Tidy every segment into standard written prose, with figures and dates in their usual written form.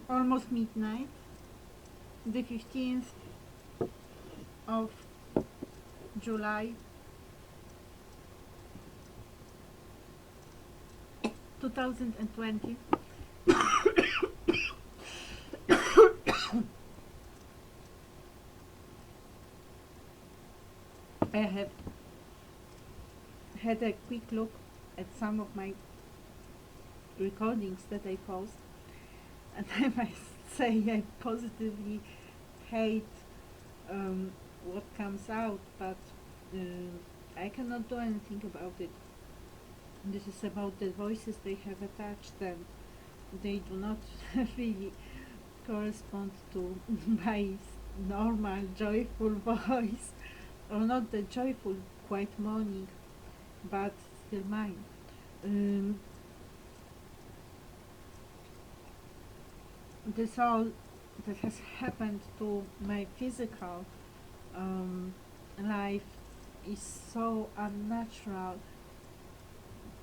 almost midnight, the 15th of July 2020. I have had a quick look at some of my recordings that I post, and I must say I positively hate what comes out, but I cannot do anything about it. This is about the voices they have attached, and they do not really correspond to my normal joyful voice, or not the joyful, quite moaning, but still mine. Um, this all that has happened to my physical life is so unnatural.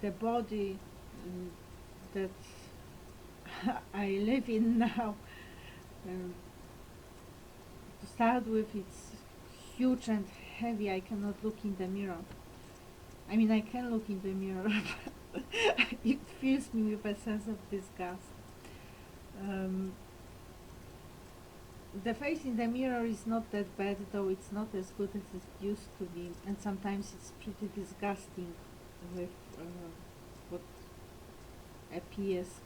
The body that I live in now, to start with, it's huge and heavy. I cannot look in the mirror. I mean, I can look in the mirror, but it fills me with a sense of disgust. Um, the face in the mirror is not that bad, though it's not as good as it used to be, and sometimes it's pretty disgusting with what appears.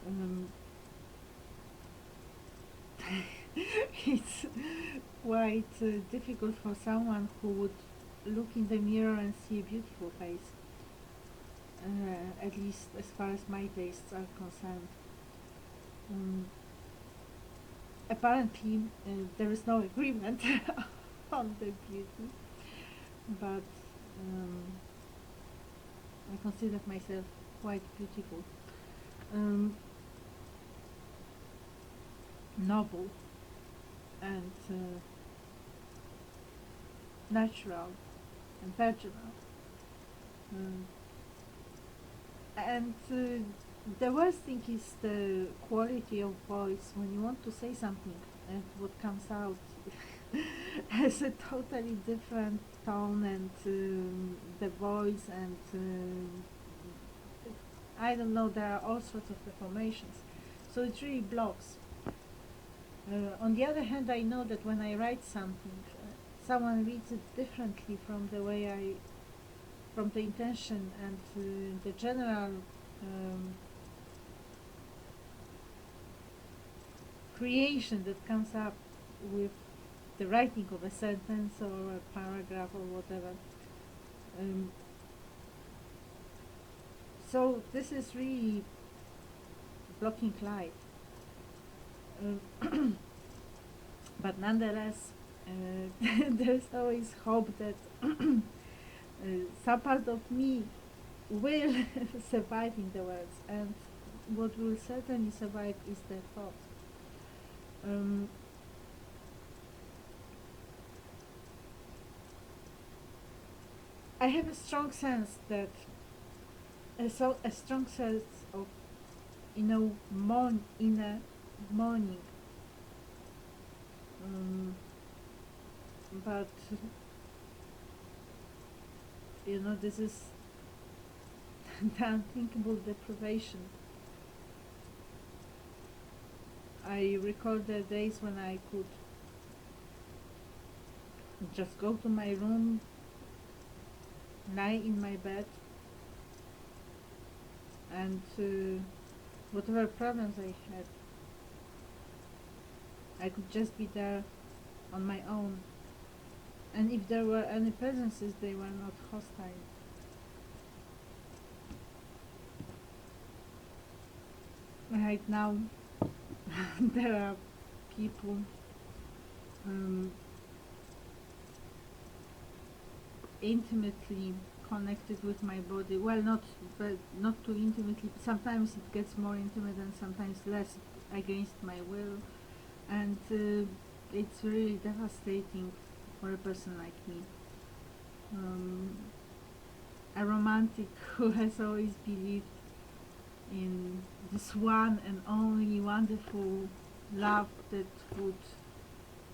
Um, it's quite difficult for someone who would look in the mirror and see a beautiful face, at least as far as my tastes are concerned. Um, Apparently, there is no agreement on the beauty, but I consider myself quite beautiful, noble, and natural and virginal. Um, and the worst thing is the quality of voice when you want to say something, and what comes out has a totally different tone, and the voice, and I don't know, there are all sorts of deformations, so it really blocks. On the other hand, I know that when I write something, someone reads it differently from the way from the intention and the general creation that comes up with the writing of a sentence or a paragraph or whatever. So this is really blocking light. But nonetheless, there's always hope that some part of me will survive in the words, and what will certainly survive is the thought. I have a strong sense that a strong sense of inner mourning, but this is the unthinkable deprivation. I recall the days when I could just go to my room, lie in my bed, and whatever problems I had, I could just be there on my own. And if there were any presences, they were not hostile. Right now, there are people intimately connected with my body. Well, not too intimately. Sometimes it gets more intimate and sometimes less against my will, and it's really devastating for a person like me. A romantic who has always believed in this one and only wonderful love that would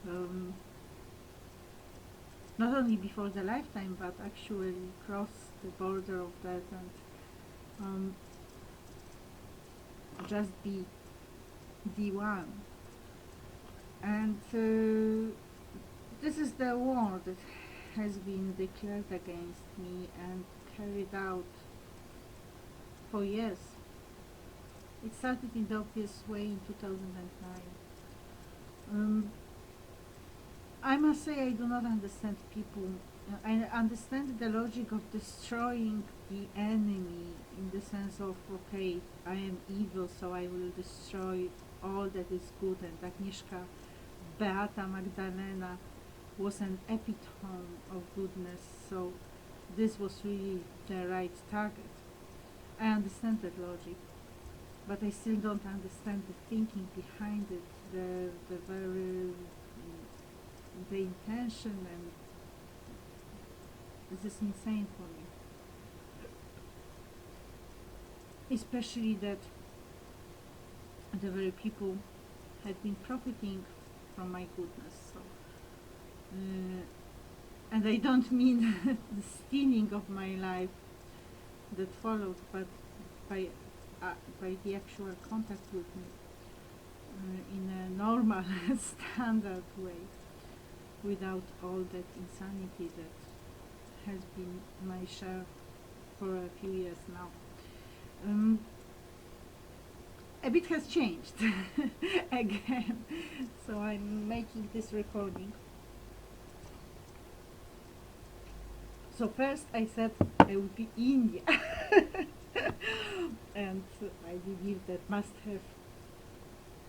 um, not only before the lifetime but actually cross the border of that and um, just be the one. And this is the war that has been declared against me and carried out for years. It started in the obvious way in 2009. I must say I do not understand people. I understand the logic of destroying the enemy in the sense of, okay, I am evil, so I will destroy all that is good, and Agnieszka Beata Magdalena was an epitome of goodness, so this was really the right target. I understand that logic, but I still don't understand the thinking behind it, the very the intention, and this is insane for me. Especially that the very people had been profiting from my goodness. So, and I don't mean the stealing of my life that followed, but by by the actual contact with me in a normal, standard way, without all that insanity that has been my share for a few years now. A bit has changed again, so I'm making this recording. So first I said I would be India, and I believe that must have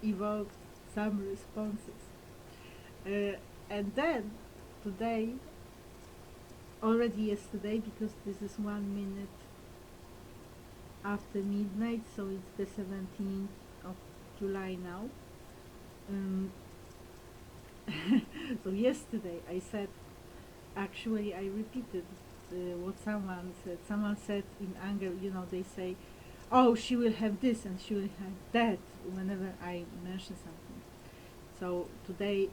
evoked some responses. And then today, already yesterday, because this is 1 minute after midnight, so it's the 17th of July now. So yesterday I said, actually I repeated what someone said. Someone said in anger, they say, oh, she will have this and she will have that whenever I mention something. So today,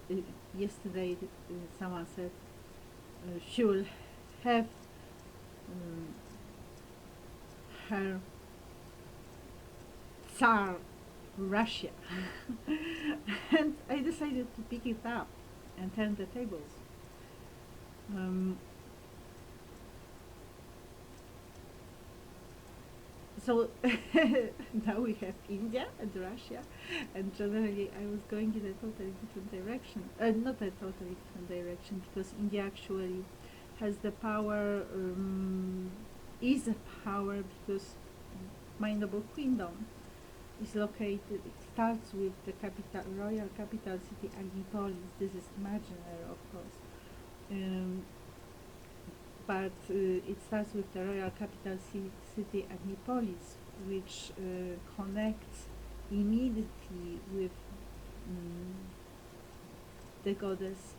yesterday, someone said she will have her Tsar Russia. And I decided to pick it up and turn the tables. So now we have India and Russia, and generally I was going in a totally different direction. Not a totally different direction, because India actually has the power, is a power, because my noble queendom is located, it starts with the royal capital city Agnipolis. This is imaginary, of course. But it starts with the royal capital city Agnipolis, which connects immediately with the goddess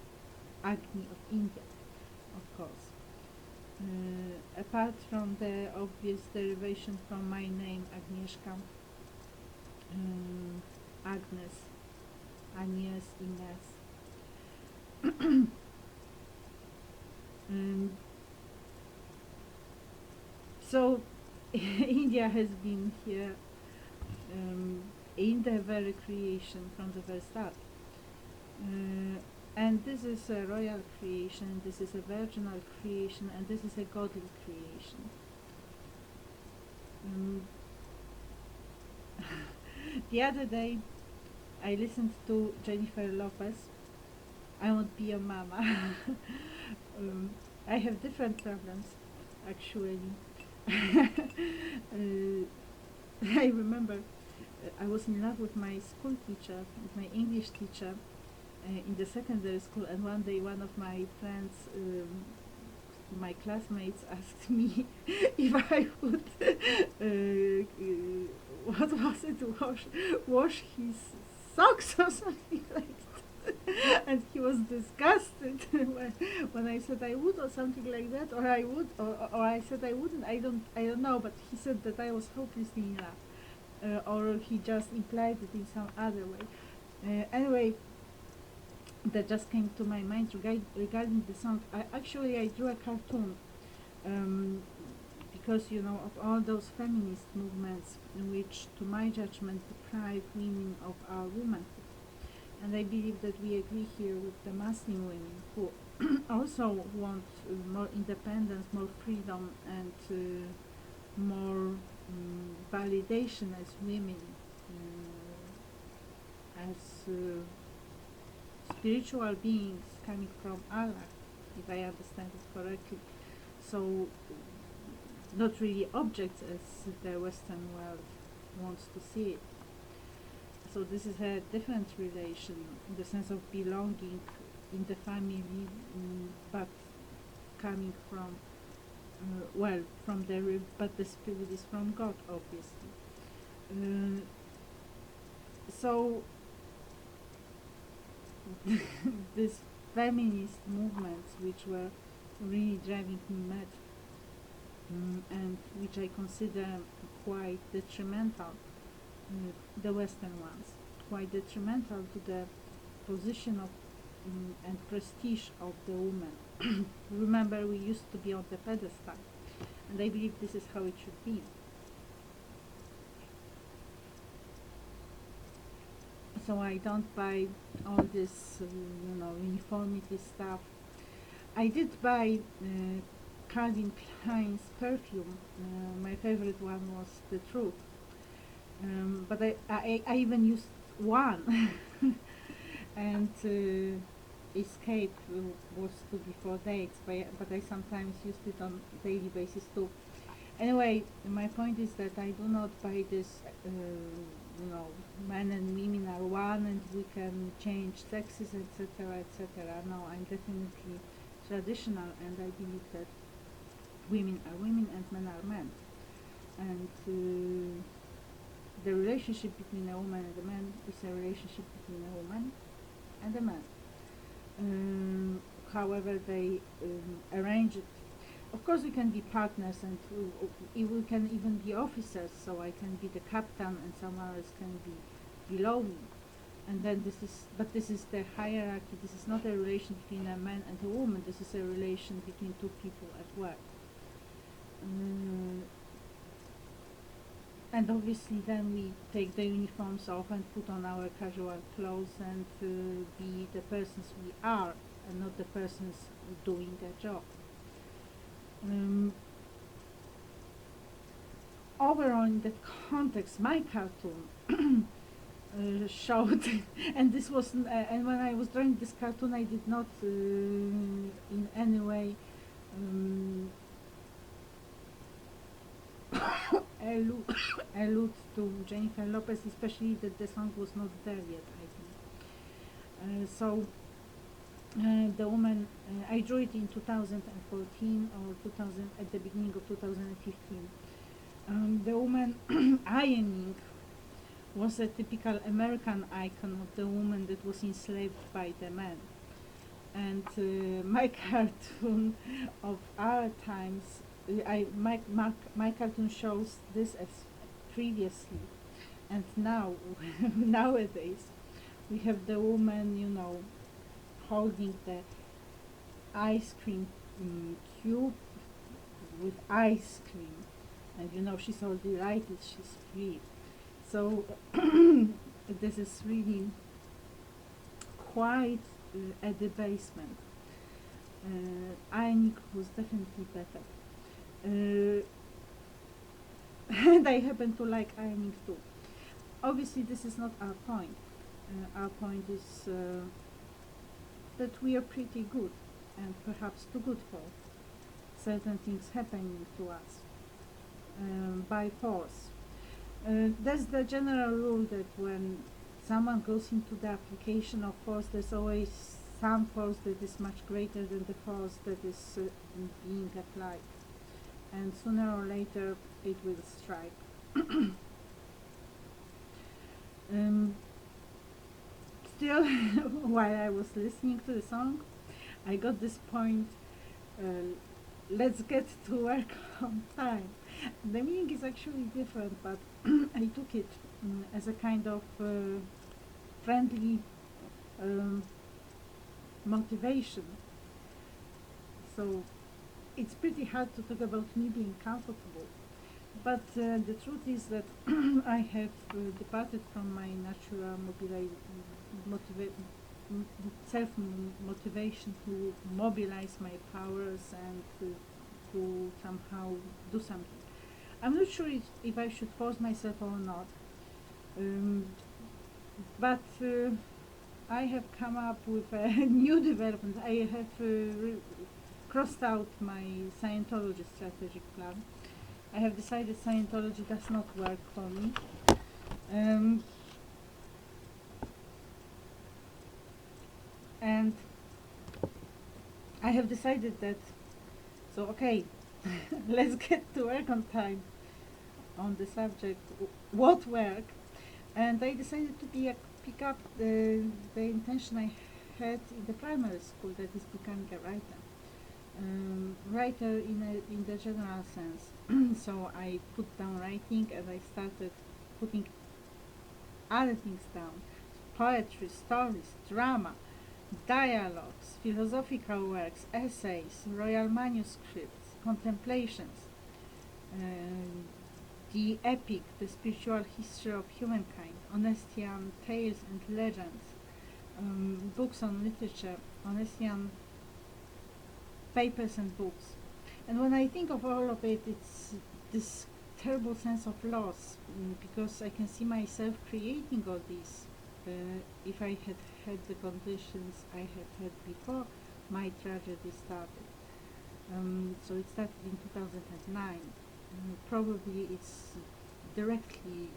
Agni of India, of course. Apart from the obvious derivation from my name, Agnieszka, Agnes, Agnes, Ines. So India has been here in the very creation from the very start. And this is a royal creation, this is a virginal creation, and this is a godly creation. The other day I listened to Jennifer Lopez, I Won't Be Your Mama. I have different problems, actually. I remember I was in love with my school teacher, with my English teacher in the secondary school, and one day one of my friends, my classmates, asked me if I would, what was it, wash his socks or something like that. And he was disgusted when I said I would, or something like that, or I would, or I said I wouldn't. I don't know. But he said that I was hopelessly in love, or he just implied it in some other way. Anyway, that just came to my mind regarding the song. I drew a cartoon, um, because of all those feminist movements which, to my judgment, deprive women of our womanhood. And I believe that we agree here with the Muslim women who also want more independence, more freedom, and more validation as women, as spiritual beings coming from Allah, if I understand it correctly. So, not really objects as the Western world wants to see it. So this is a different relation in the sense of belonging in the family, but coming from, from the, but the spirit is from God, obviously. So these feminist movements, which were really driving me mad, and which I consider quite detrimental, the Western ones, quite detrimental to the position of and prestige of the woman. Remember, we used to be on the pedestal, and I believe this is how it should be. So I don't buy all this, uniformity stuff. I did buy Calvin Klein's perfume. My favorite one was The Truth. But I even used one. And Escape was to be for dates, but I sometimes used it on daily basis too. Anyway, my point is that I do not buy this, men and women are one and we can change sexes, etc., etc. No, I'm definitely traditional, and I believe that women are women and men are men. And the relationship between a woman and a man is a relationship between a woman and a man. However they arrange it. Of course we can be partners, and we can even be officers, so I can be the captain and someone else can be below me. And then this is the hierarchy. This is not a relation between a man and a woman, this is a relation between two people at work. And obviously then we take the uniforms off and put on our casual clothes and be the persons we are, and not the persons doing a job. Overall, in that context, my cartoon showed, and this was, and when I was drawing this cartoon, I did not in any way allude to Jennifer Lopez, especially that the song was not there yet, I think. The woman, I drew it in 2014 or 2000, at the beginning of 2015. The woman ironing was a typical American icon of the woman that was enslaved by the man. And my cartoon of our times, my cartoon shows this as previously, and now, nowadays, we have the woman, holding the ice cream cube with ice cream, and she's all delighted, she's free. So this is really quite a debasement. Ironing was definitely better. And I happen to like ironing too. Obviously this is not our point. Our point is that we are pretty good, and perhaps too good for certain things happening to us by force. That's the general rule, that when someone goes into the application of force, there's always some force that is much greater than the force that is being applied, and sooner or later it will strike. Still, while I was listening to the song, I got this point, let's get to work on time. The meaning is actually different, but I took it as a kind of friendly um, motivation. So it's pretty hard to talk about me being comfortable. But the truth is that I have departed from my natural self motivation to mobilize my powers and to somehow do something. I'm not sure if I should force myself or not, um, but I have come up with a new development. I have crossed out my Scientology strategic plan. I have decided Scientology does not work for me. Um, and I have decided that, so okay, let's get to work on time on the subject, what work. And I decided to pick up the intention I had in the primary school, that is becoming a writer. Writer in the general sense. So I put down writing and I started putting other things down: poetry, stories, drama, dialogues, philosophical works, essays, royal manuscripts, contemplations, the epic, the spiritual history of humankind, Onestian tales and legends, books on literature, Onestian papers and books. And when I think of all of it, it's this terrible sense of loss, because I can see myself creating all these. If I had had the conditions I had had before my tragedy started. So it started in 2009. Probably it's directly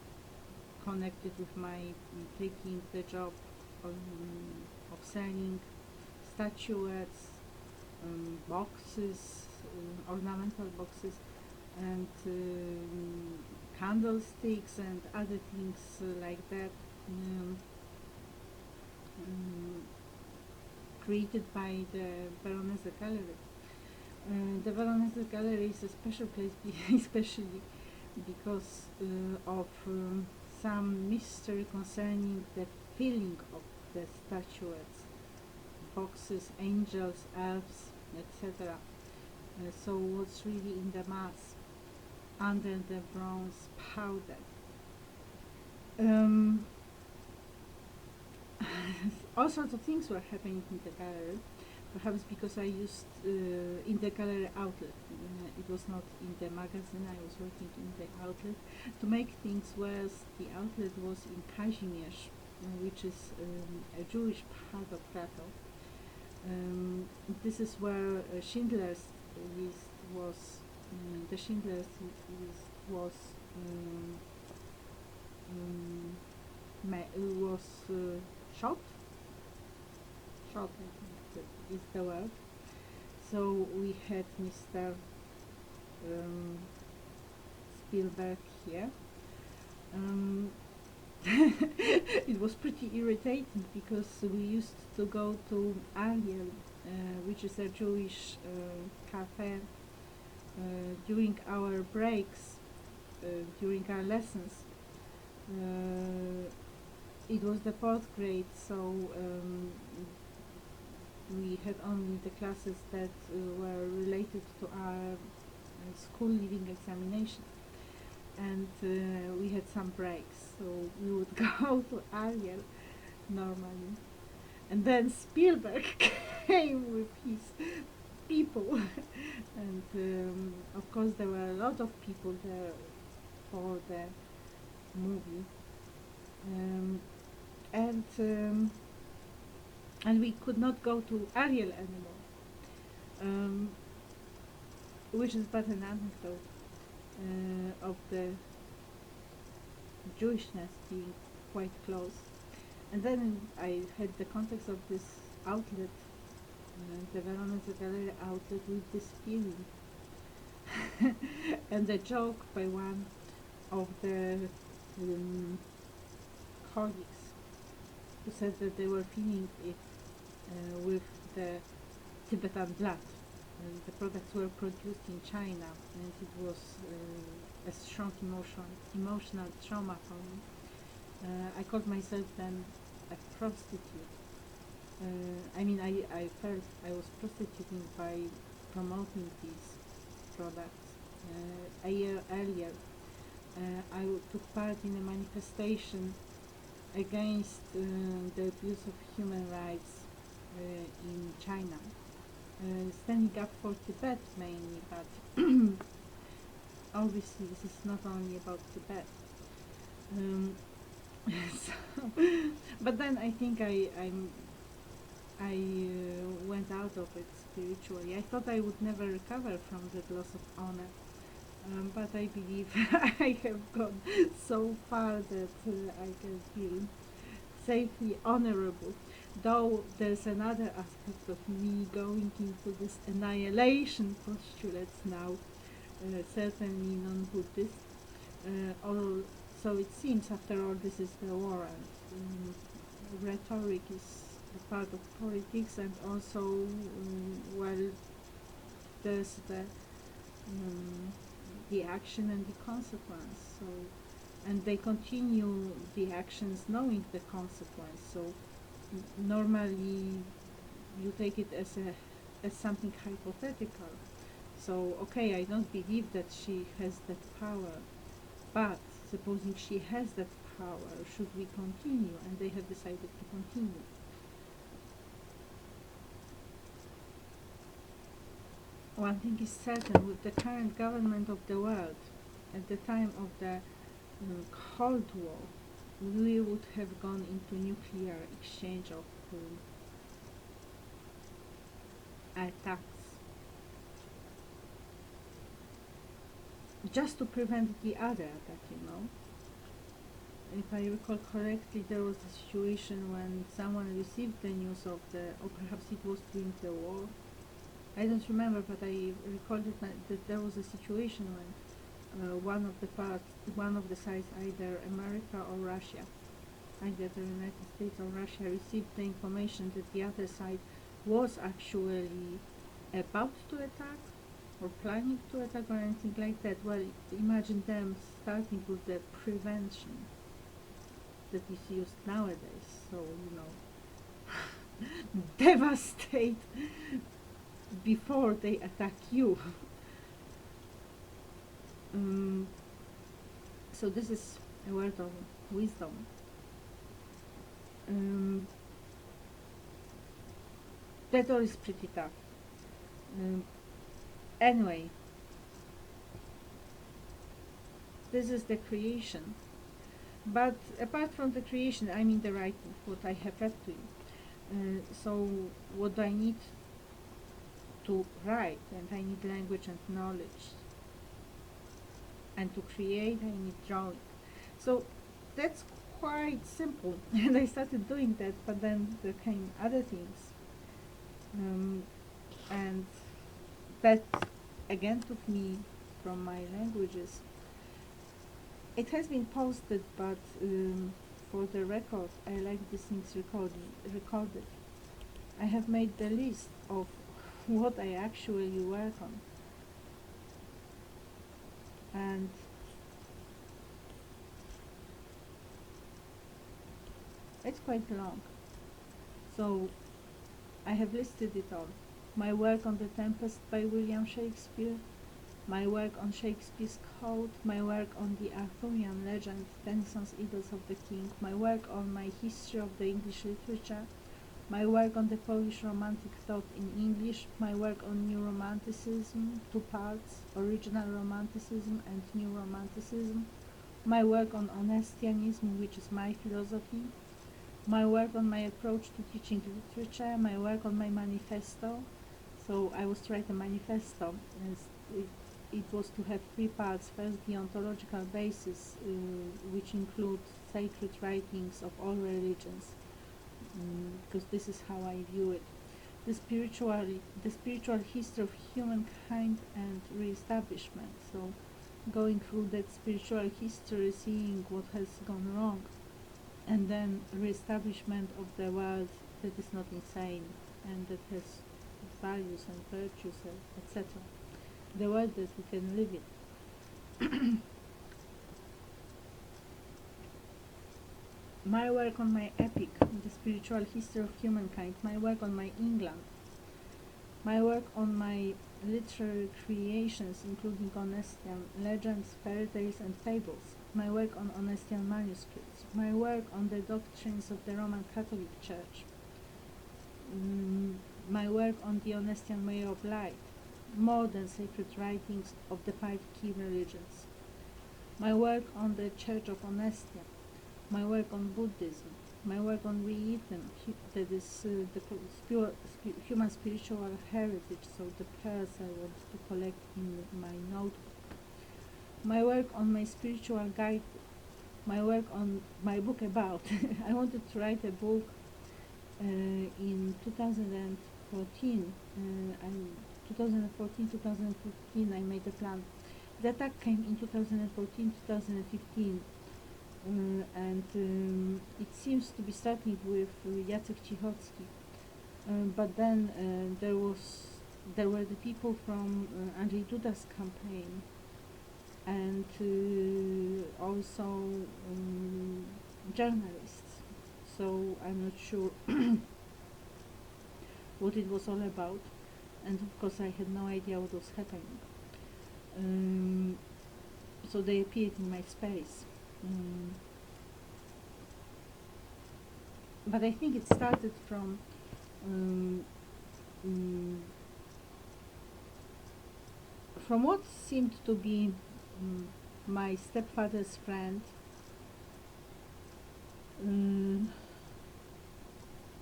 connected with my taking the job of selling statuettes, boxes, ornamental boxes, and candlesticks and other things like that, created by the Veronese Gallery. The Veronese Gallery is a special place, especially because of some mystery concerning the filling of the statuettes, boxes, angels, elves, etc. So what's really in the mass under the bronze powder? All sorts of things were happening in the gallery, perhaps because I used in the gallery outlet. It was not in the magazine, I was working in the outlet. To make things worse, the outlet was in Kazimierz, which is a Jewish part of Krakow. This is where Schindler's List was. The Schindler's List was shot. Shot, I think that is the word. So we had Mr. Spielberg here. It was pretty irritating because we used to go to Ariel, which is a Jewish cafe, during our breaks, during our lessons. It was the 4th grade, so we had only the classes that were related to our school leaving examination, and we had some breaks, so we would go to Ariel normally, and then Spielberg came with his people, and of course there were a lot of people there for the movie, and we could not go to Ariel anymore, which is but an anecdote of the Jewishness being quite close. And then I had the context of this outlet, the Veronese Gallery outlet, with this feeling. And a joke by one of the colleagues, who said that they were feeling it with the Tibetan blood, The products were produced in China, and it was a strong emotional trauma for me. I called myself then a prostitute. I felt I was prostituting by promoting these products. A year earlier, took part in a manifestation against the abuse of human rights in China, standing up for Tibet mainly, but obviously this is not only about Tibet. So, but then I think I went out of it spiritually. I thought I would never recover from that loss of honor, but I believe I have gone so far that I can feel safely honorable. Though there's another aspect of me going into this annihilation postulates now, certainly non-Buddhist. All, so it seems, after all, this is the war, and rhetoric is a part of politics, and also, well, there's the action and the consequence. So, and they continue the actions knowing the consequence. So normally you take it as something hypothetical. So okay, I don't believe that she has that power, but supposing she has that power, should we continue? And they have decided to continue. One thing is certain: with the current government of the world, at the time of the Cold War, we would have gone into nuclear exchange of attacks, just to prevent the other attack. If I recall correctly, there was a situation when someone received the news of or perhaps it was during the war. I don't remember, but I recall that there was a situation when one of the sides, either America or Russia, either the United States or Russia, received the information that the other side was actually about to attack or planning to attack or anything like that. Well, imagine them starting with the prevention that is used nowadays. So, devastate before they attack you. So this is a word of wisdom. That all is pretty tough. Anyway, this is the creation. But apart from the creation, I mean the writing, what I have read to you. So what do I need to write? And I need language and knowledge. And to create, I need drawing. So that's quite simple. And I started doing that, but then there came other things. And that again took me from my languages. It has been posted, but for the record, I like these things recorded. I have made the list of what I actually work on. And it's quite long. So I have listed it all. My work on The Tempest by William Shakespeare, my work on Shakespeare's Code, my work on the Arthurian legend, Tennyson's Idylls of the King, my work on my history of the English literature, my work on the Polish Romantic thought in English, my work on New Romanticism, 2 parts, Original Romanticism and New Romanticism, my work on Onestianism, which is my philosophy, my work on my approach to teaching literature, my work on my manifesto. So I was to write a manifesto, and it was to have 3 parts. First, the ontological basis, which includes sacred writings of all religions, because this is how I view it. The spiritual history of humankind and re-establishment. So going through that spiritual history, seeing what has gone wrong, and then re-establishment of the world that is not insane and that has values and virtues, etc. The world that we can live in. My work on my epic, the spiritual history of humankind, my work on my England, my work on my literary creations, including Onestian legends, fairy tales, and fables, my work on Onestian manuscripts, my work on the doctrines of the Roman Catholic Church, my work on the Onestian way of life, modern sacred writings of the 5 key religions, my work on the Church of Onestia, my work on Buddhism, my work on Reitham, that is the human spiritual heritage, so the pearls I want to collect in my notebook, my work on my spiritual guidebook, my work on my book about. I wanted to write a book in 2014, 2014, I made a plan. The attack came in 2014, 2015. And it seems to be starting with Jacek Cichocki, but then there were the people from Andrzej Duda's campaign, and also journalists. So I'm not sure what it was all about, and of course I had no idea what was happening. So they appeared in my space. But I think it started from what seemed to be my stepfather's friend.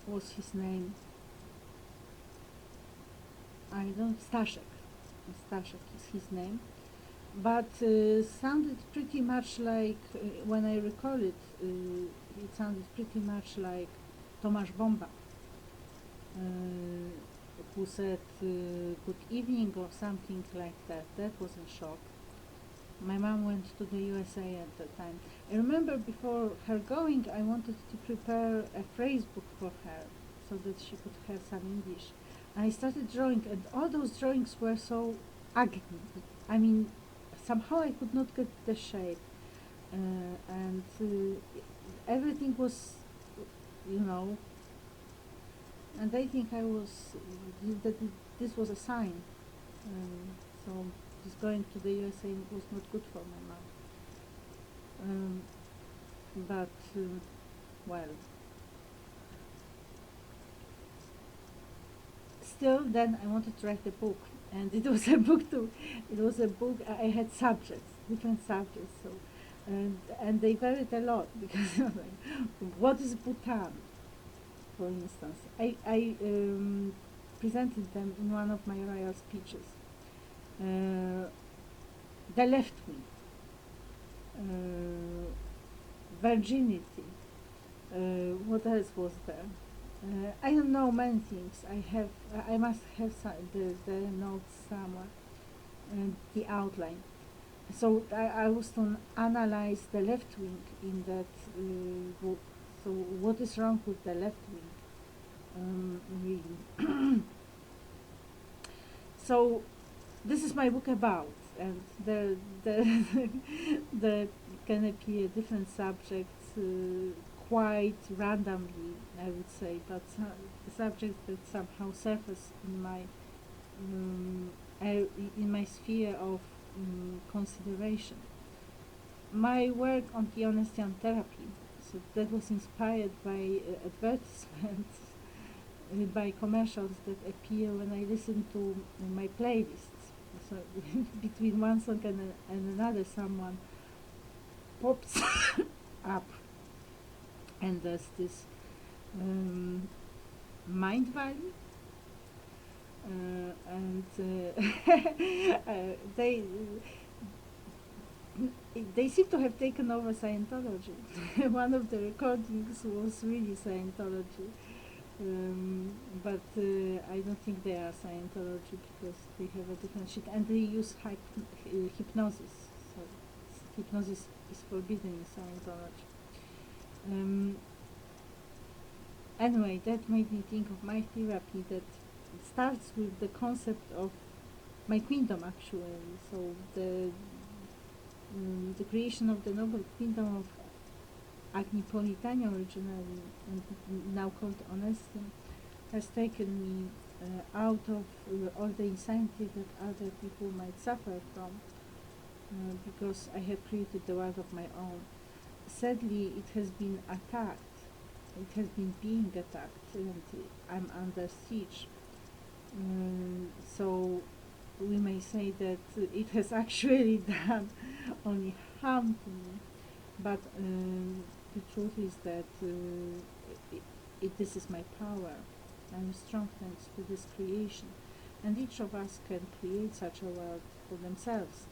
What's his name? I don't. Staszek. Staszek is his name. But sounded pretty much like, when I recall it, it sounded pretty much like Tomasz Bomba, who said good evening or something like that. That was a shock. My mom went to the USA at the time. I remember before her going, I wanted to prepare a phrase book for her so that she could have some English. And I started drawing, and all those drawings were so ugly. I mean, somehow I could not get the shape, and everything was, and I think I was, that this was a sign. So just going to the USA was not good for my mom. But, well, still then I wanted to write a book. And it was a book too. It was a book. I had subjects, different subjects. So, and they varied a lot because what is Bhutan, for instance? I presented them in one of my royal speeches. The left wing, virginity. What else was there? I don't know many things. I must have the notes somewhere, the outline. So I was to analyze the left wing in that book. So what is wrong with the left wing, really? So this is my book about, and there can appear different subjects quite randomly, I would say, but subjects that somehow surface in my sphere of consideration. My work on the Onestian therapy, so that was inspired by advertisements, by commercials that appear when I listen to my playlists. So between one song and another, someone pops up, and there's this Mind Valley, and they seem to have taken over Scientology. One of the recordings was really Scientology, but I don't think they are Scientology because they have a different shit, and they use hypnosis. So hypnosis is forbidden in Scientology. Anyway, that made me think of my therapy, that starts with the concept of my queendom, actually. So the creation of the noble queendom of Agnipolitania originally, and now called Onestim, has taken me out of all the insanity that other people might suffer from, because I have created the world of my own. Sadly, it has been attacked. It has been being attacked, and I'm under siege. So we may say that it has actually done only harm to me, but the truth is that this is my power. I'm strong thanks to this creation, and each of us can create such a world for themselves.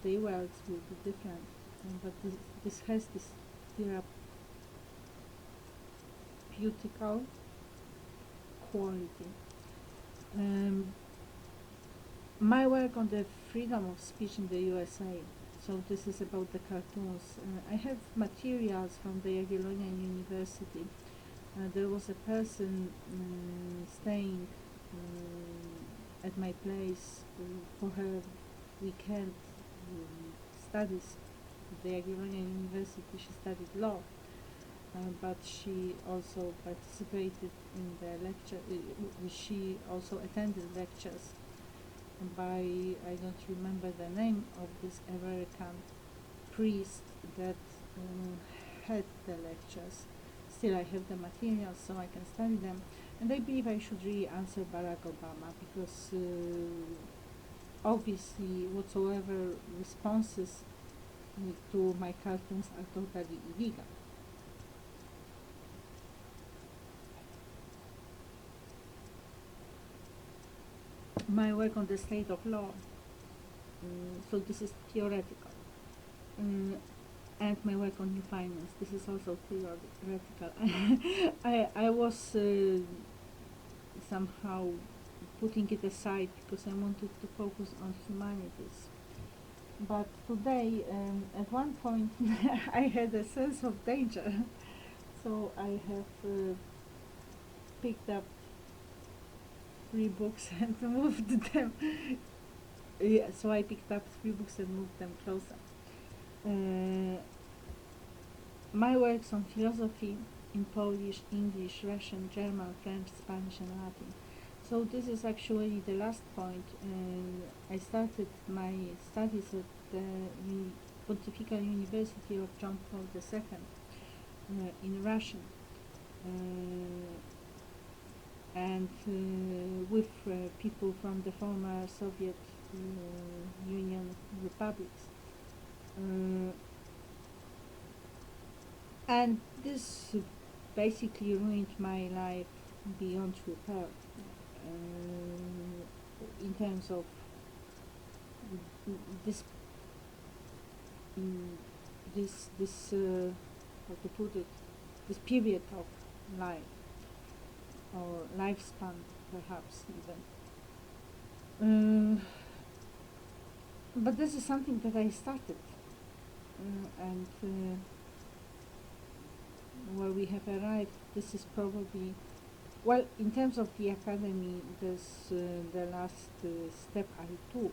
Their worlds will be different, but this has this therapeutical quality. My work on the freedom of speech in the USA. So this is about the cartoons. I have materials from the Jagiellonian University. There was a person staying at my place for her weekend studies at the Jagiellonian University. She studied law, but she also participated in the lecture. She also attended lectures by, I don't remember the name of this American priest that had the lectures. Still, I have the materials, so I can study them, and I believe I should really answer Barack Obama, because obviously whatsoever responses to my cartoons are totally illegal. My work on the state of law, so this is theoretical, and my work on new finance, this is also theoretical. I was somehow putting it aside because I wanted to focus on humanities. But today, at one point, I had a sense of danger, so I have picked up 3 books and moved them. Yeah, so I picked up 3 books and moved them closer. My works on philosophy in Polish, English, Russian, German, French, Spanish, and Latin. So this is actually the last point. I started my studies at the Pontifical University of John Paul II in Russian, and with people from the former Soviet Union republics. And this basically ruined my life beyond repair, in terms of this how to put it, this period of life, or lifespan perhaps even. But this is something that I started, and where we have arrived, this is probably, well, in terms of the academy, this the last step I took.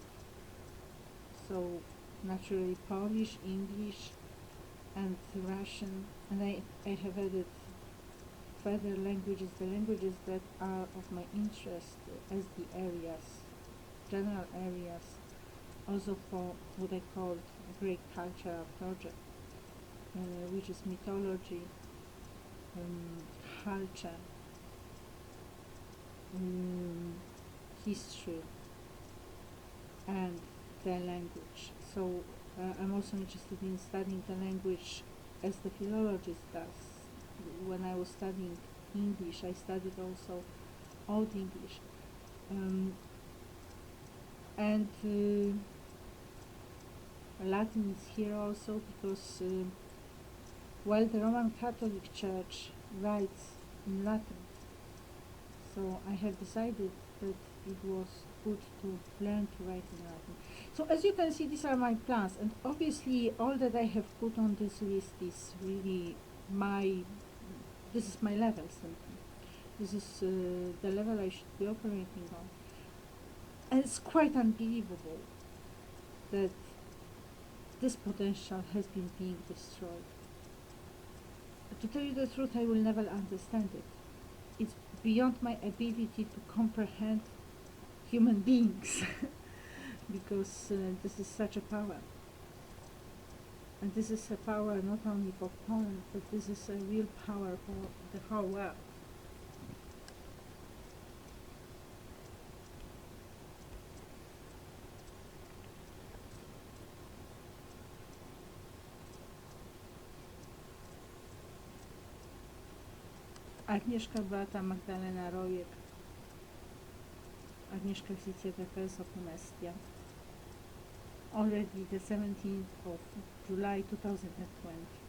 So naturally Polish, English, and Russian, and I have added further languages, the languages that are of my interest as the areas, general areas, also for what I called a great cultural project, which is mythology, culture, history, and the language. So I'm also interested in studying the language as the philologist does. When I was studying English, I studied also Old English, and Latin is here also because while the Roman Catholic Church writes in Latin, so I have decided that it was good to learn to write in Latin. So as you can see, these are my plans, and obviously all that I have put on this list is really this is my level simply. This is the level I should be operating on. And it's quite unbelievable that this potential has been being destroyed. To tell you the truth, I will never understand it. It's beyond my ability to comprehend human beings because this is such a power. And this is a power not only for Poland, but this is a real power for the whole world. Agnieszka Beata Magdalena Rojek, Agnieszka Zicjeweka Soponestia. Already the 17th of July 2020.